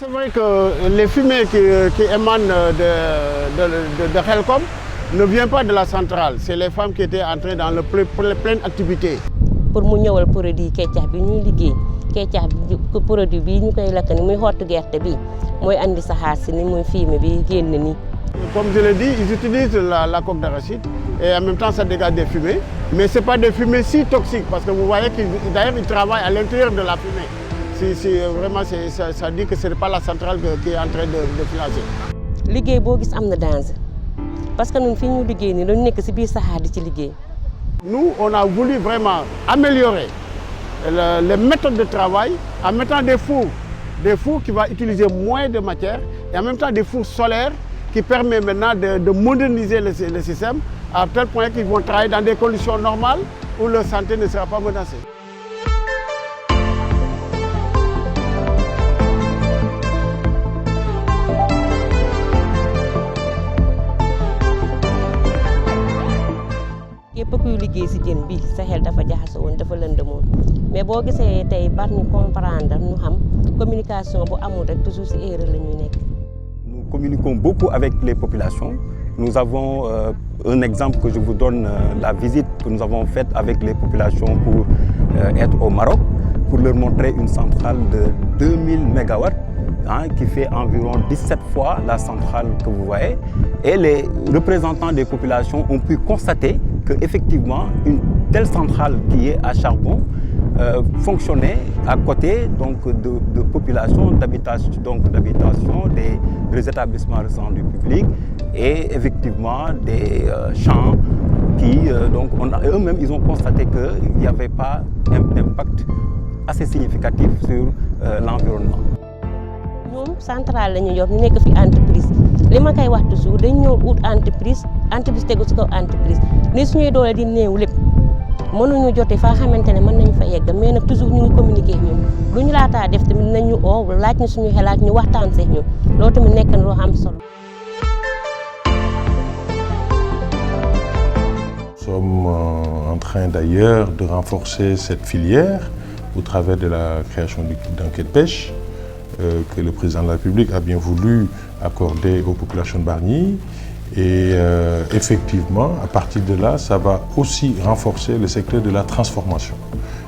C'est vrai que les fumées qui émanent de Khelcom ne viennent pas de la centrale. C'est les femmes qui étaient entrées dans le pleine activité. Pour mu ñëwal produit kecax bi ñuy liggéey kecax bi produit bi ñu koy lakk ni muy xottu gerte bi mooy andi saxaar si ni muy fumier bi génn ni. Comme je l'ai dit, ils utilisent la coque d'arachide et en même temps ça dégage des fumées. Mais ce n'est pas des fumées si toxiques parce que vous voyez d'ailleurs ils travaillent à l'intérieur de la fumée. Vraiment, ça dit que ce n'est pas la centrale qui est en train de financer. Liggéey boo gis am na danger parce que ñun fii ñu liggéey nii dañu nekk si biir saxaar di ci liggéey. Nous, on a voulu vraiment améliorer les méthodes de travail en mettant des fours qui vont utiliser moins de matière et en même temps des fours solaires qui permettent maintenant de moderniser le système à tel point qu'ils vont travailler dans des conditions normales où leur santé ne sera pas menacée. képp kuy liggéey si jën bi sa xel dafa jaxasoo woon dafa lëndëmoon mais boo gisee tey bar ñu comprendre ñu xam communication bu amul rek toujours si erreur la ñuy nekk. Nous communiquons beaucoup avec les populations. Nous avons un exemple que je vous donne, la visite que nous avons faite avec les populations pour être au Maroc, pour leur montrer une centrale de 2000 MW qui fait environ 17 fois la centrale que vous voyez. Et les représentants des populations ont pu constater qu'effectivement, une telle centrale qui est à charbon fonctionnait à côté donc, de populations, d'habitation, des établissements récents du public et effectivement des champs qui, eux-mêmes, ils ont constaté qu'il n'y avait pas un impact assez significatif sur l'environnement. ñoom centrale la ñu yor ñu nekk fi entreprise li ma koy wax toujours dañ ñëw ut entreprise tegu ci kaw entreprise ni suñuy doole di néew lépp mënuñu jote fa xamante ne mën nañu fa yegg mais nag toujours ñu ngi communiquer ak ñun lu ñu laataa def tamit nañu oo laaj ñu suñu xalaat ñu waxtaan seeg ñun loolu tamit nekk na loo am solo. Nous sommes en train d'ailleurs de renforcer cette filière au travers de la création d'un quai de pêche que le président de la République a bien voulu accorder aux populations de Bargny. Et effectivement, à partir de là, ça va aussi renforcer le secteur de la transformation.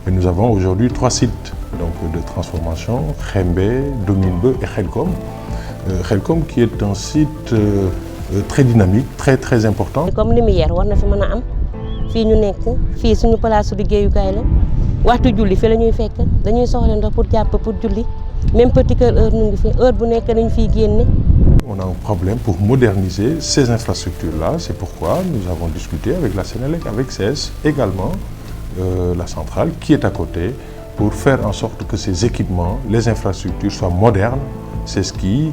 Et nous avons aujourd'hui 3 sites de transformation, Khembe, Dominbe et Khelcom. Khelcom qui est un site très dynamique, très important. Comme lumière, war na fi mën a am fii ñu nekk fii suñu place liggéeyukaay la waxtu julli fi la ñuy fekk dañuy soxla ndox pour jàpp pour julli même petit cœur heure ñu ngi fi heure bu nekk dañu fiy génne. On a un problème pour moderniser ces infrastructures-là. C'est pourquoi nous avons discuté avec la Sénélec, avec CS, également la centrale qui est à côté, pour faire en sorte que ces équipements, les infrastructures soient modernes. C'est ce qui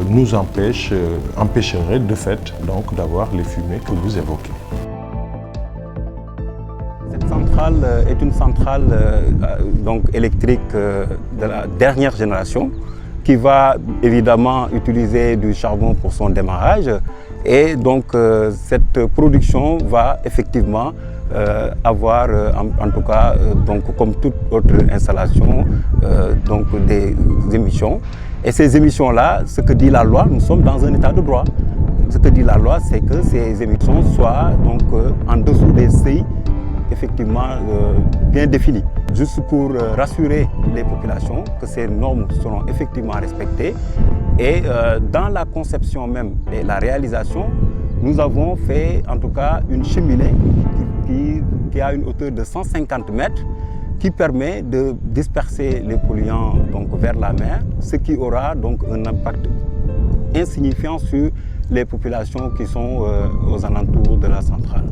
nous empêcherait de fait d'avoir les fumées que vous évoquez. Cette centrale est une centrale électrique de la dernière génération, qui va évidemment utiliser du charbon pour son démarrage et donc cette production va effectivement avoir en tout cas comme toute autre installation des émissions et ces émissions là, ce que dit la loi, nous sommes dans un état de droit. Ce que dit la loi, c'est que ces émissions soient en dessous des seuils effectivement bien définis. Juste pour rassurer les populations que ces normes seront effectivement respectées et dans la conception même et la réalisation, nous avons fait en tout cas une cheminée qui a une hauteur de 150 mètres qui permet de disperser les polluants vers la mer, ce qui aura un impact insignifiant sur les populations qui sont aux alentours de la centrale.